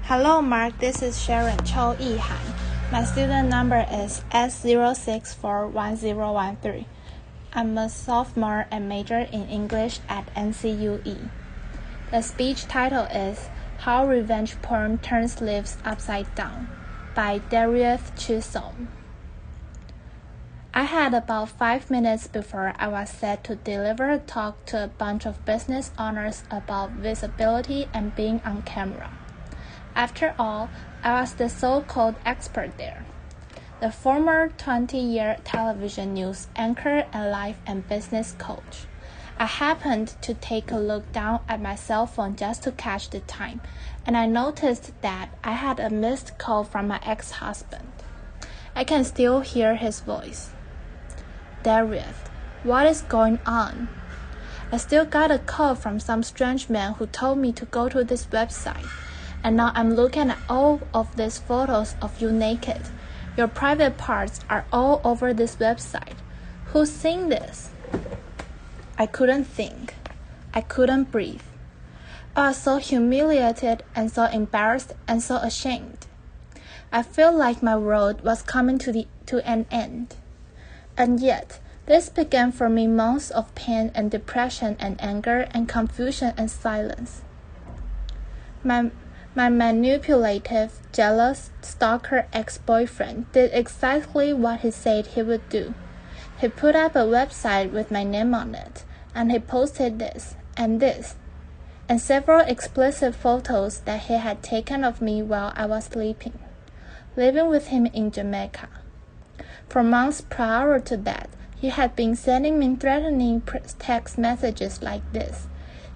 Hello, Mark. This is Sharon Cho Yihan. My student number is S0641013. I'm a sophomore and major in English at NCUE. The speech title is How Revenge Porn Turns Lives Upside Down by Darieth Chisholm. I had about 5 minutes before I was set to deliver a talk to a bunch of business owners about visibility and being on camera. After all, I was the so-called expert there. The former 20-year television news anchor and life and business coach. I happened to take a look down at my cell phone just to catch the time, and I noticed that I had a missed call from my ex-husband. I can still hear his voice. Darieth, what is going on? I still got a call from some strange man who told me to go to this website, and now I'm looking at all of these photos of you naked. Your private parts are all over this website. Who's seen this? I couldn't think. I couldn't breathe. I was so humiliated and so embarrassed and so ashamed. I felt like my world was coming to an end. And yet, this began for me months of pain and depression and anger and confusion and silence. My manipulative, jealous, stalker ex-boyfriend did exactly what he said he would do. He put up a website with my name on it, and he posted this, and several explicit photos that he had taken of me while I was sleeping, living with him in Jamaica. For months prior to that, he had been sending me threatening text messages like this.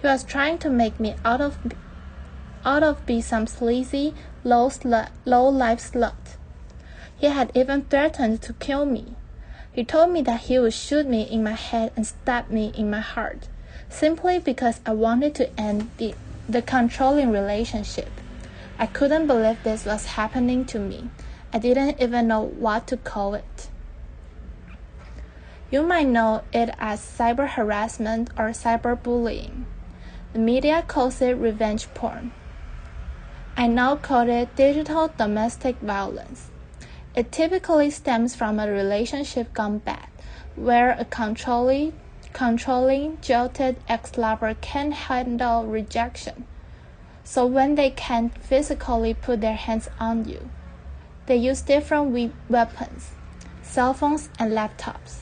He was trying to make me out of be some sleazy, low-life slut. He had even threatened to kill me. He told me that he would shoot me in my head and stab me in my heart, simply because I wanted to end the controlling relationship. I couldn't believe this was happening to me. I didn't even know what to call it. You might know it as cyber harassment or cyberbullying. The media calls it revenge porn. I now call it digital domestic violence. It typically stems from a relationship gone bad, where a controlling, jilted ex-lover can't handle rejection. So when they can't physically put their hands on you, they use different weapons, cell phones and laptops.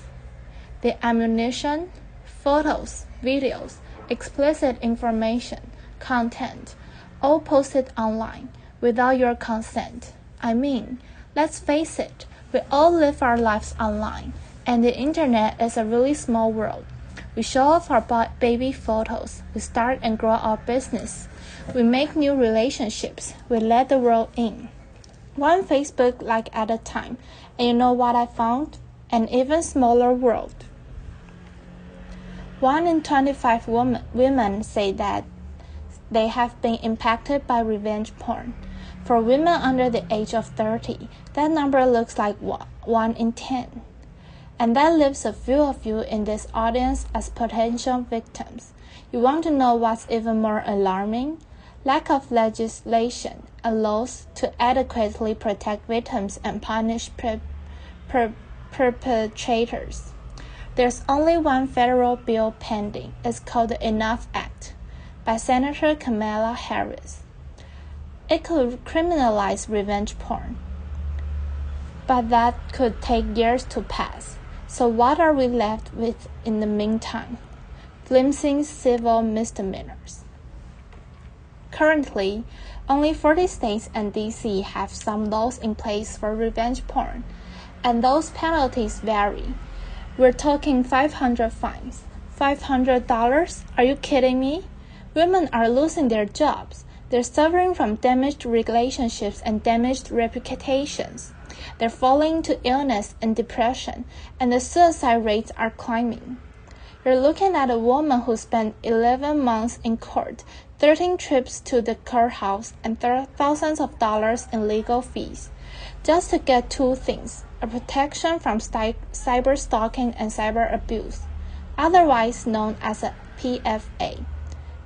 The ammunition, photos, videos, explicit information, content, all posted online without your consent. I mean, let's face it, we all live our lives online, and the internet is a really small world. We show off our baby photos, we start and grow our business, we make new relationships, we let the world in. One Facebook like at a time, and you know what I found? An even smaller world. 1 in 25 women say that they have been impacted by revenge porn. For women under the age of 30, that number looks like 1 in 10. And that leaves a few of you in this audience as potential victims. You want to know what's even more alarming? Lack of legislation and laws to adequately protect victims and punish perpetrators. There's only one federal bill pending. It's called the Enough Act by Senator Kamala Harris. It could criminalize revenge porn, but that could take years to pass. So what are we left with in the meantime? Glimpsing civil misdemeanors. Currently, only 40 states and DC have some laws in place for revenge porn, and those penalties vary. We're talking 500 fines. $500? Are you kidding me? Women are losing their jobs. They're suffering from damaged relationships and damaged reputations. They're falling into illness and depression, and the suicide rates are climbing. You're looking at a woman who spent 11 months in court, 13 trips to the courthouse, and thousands of dollars in legal fees, just to get two things: a protection from cyber stalking and cyber abuse, otherwise known as a PFA,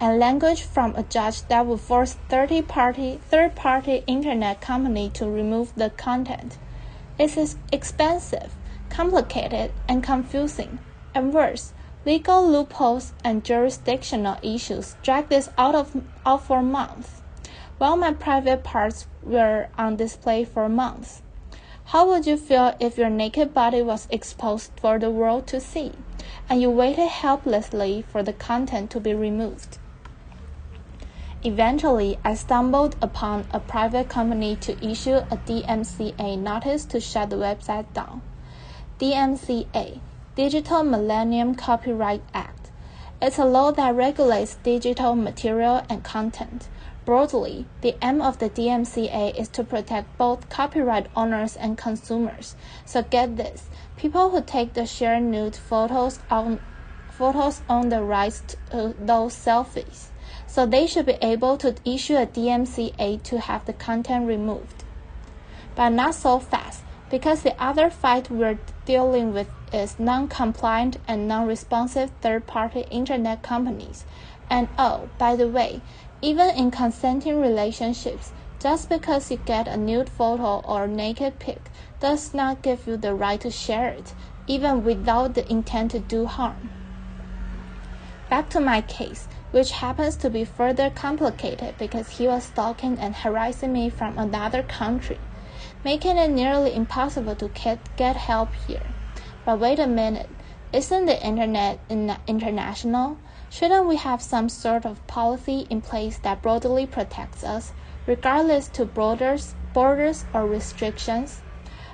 and language from a judge that would force third-party internet company to remove the content. It is expensive, complicated, and confusing, and worse, legal loopholes and jurisdictional issues drag this out for months, while my private parts were on display for months. How would you feel if your naked body was exposed for the world to see, and you waited helplessly for the content to be removed? Eventually, I stumbled upon a private company to issue a DMCA notice to shut the website down. DMCA, Digital Millennium Copyright Act. It's a law that regulates digital material and content. Broadly, the aim of the DMCA is to protect both copyright owners and consumers. So get this, people who take the shared nude photos own the rights to those selfies. So they should be able to issue a DMCA to have the content removed. But not so fast, because the other fight we're dealing with is non-compliant and non-responsive third-party internet companies. And oh, by the way, even in consenting relationships, just because you get a nude photo or naked pic does not give you the right to share it, even without the intent to do harm. Back to my case, which happens to be further complicated because he was stalking and harassing me from another country, making it nearly impossible to get help here. But wait a minute, isn't the internet international? Shouldn't we have some sort of policy in place that broadly protects us, regardless to borders or restrictions?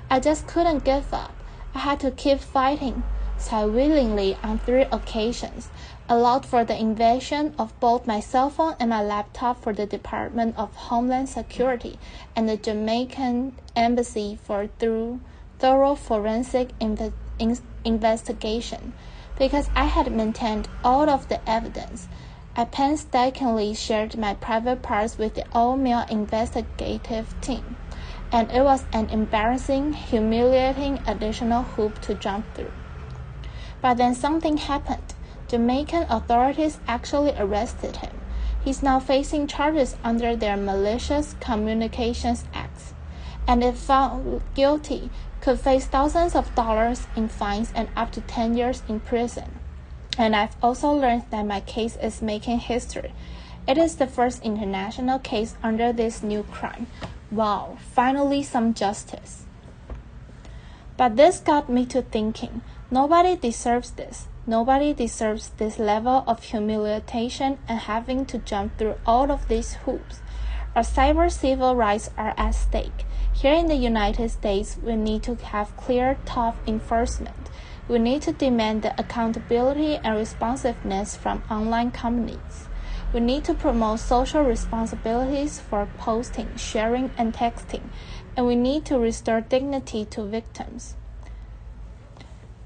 I just couldn't give up. I had to keep fighting, so I willingly, on 3 occasions, allowed for the invasion of both my cell phone and my laptop for the Department of Homeland Security and the Jamaican Embassy for thorough forensic investigation. Because I had maintained all of the evidence, I painstakingly shared my private parts with the all-male investigative team, and it was an embarrassing, humiliating additional hoop to jump through. But then something happened. Jamaican authorities actually arrested him. He's now facing charges under their Malicious Communications Act, and if found guilty, could face thousands of dollars in fines and up to 10 years in prison. And I've also learned that my case is making history. It is the first international case under this new crime. Wow, finally some justice. But this got me to thinking, nobody deserves this. Nobody deserves this level of humiliation and having to jump through all of these hoops. Our cyber civil rights are at stake. Here in the United States, we need to have clear, tough enforcement. We need to demand the accountability and responsiveness from online companies. We need to promote social responsibilities for posting, sharing, and texting, and we need to restore dignity to victims.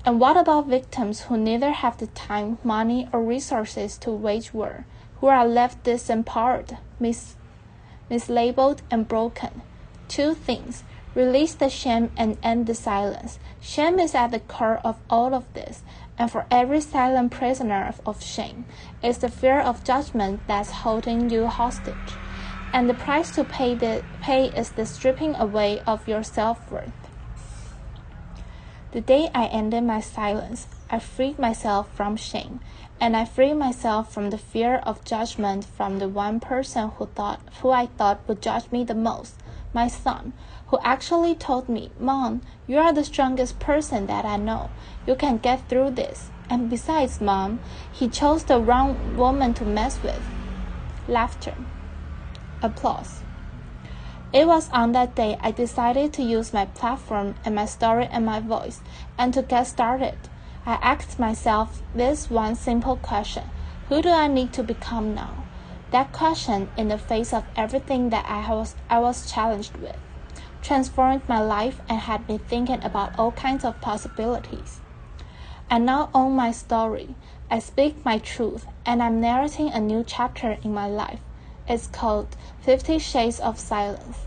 And what about victims who neither have the time, money, or resources to wage war, who are left disempowered, mislabeled, and broken? 2 things. Release the shame and end the silence. Shame is at the core of all of this, and for every silent prisoner of shame, it's the fear of judgment that's holding you hostage. And the price to pay is the stripping away of your self-worth. The day I ended my silence, I freed myself from shame, and I freed myself from the fear of judgment from the one person who I thought would judge me the most, my son, who actually told me, "Mom, you are the strongest person that I know. You can get through this. And besides, Mom, he chose the wrong woman to mess with." Laughter. Applause. It was on that day I decided to use my platform and my story and my voice, and to get started, I asked myself this one simple question: who do I need to become now? That question, in the face of everything that I was challenged with, transformed my life and had me thinking about all kinds of possibilities. I now own my story. I speak my truth, and I'm narrating a new chapter in my life. It's called 50 Shades of Silence.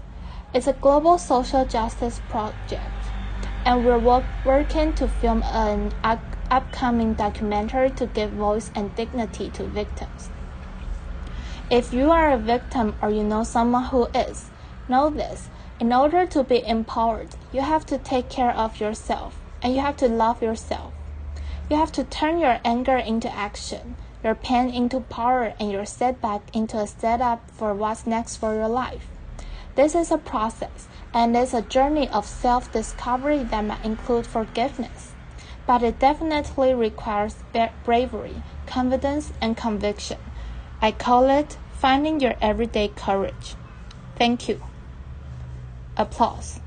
It's a global social justice project, and we're working to film an upcoming documentary to give voice and dignity to victims. If you are a victim or you know someone who is, know this. In order to be empowered, you have to take care of yourself, and you have to love yourself. You have to turn your anger into action, your pain into power, and your setback into a setup for what's next for your life. This is a process, and it's a journey of self-discovery that might include forgiveness. But it definitely requires bravery, confidence, and conviction. I call it finding your everyday courage. Thank you. Applause.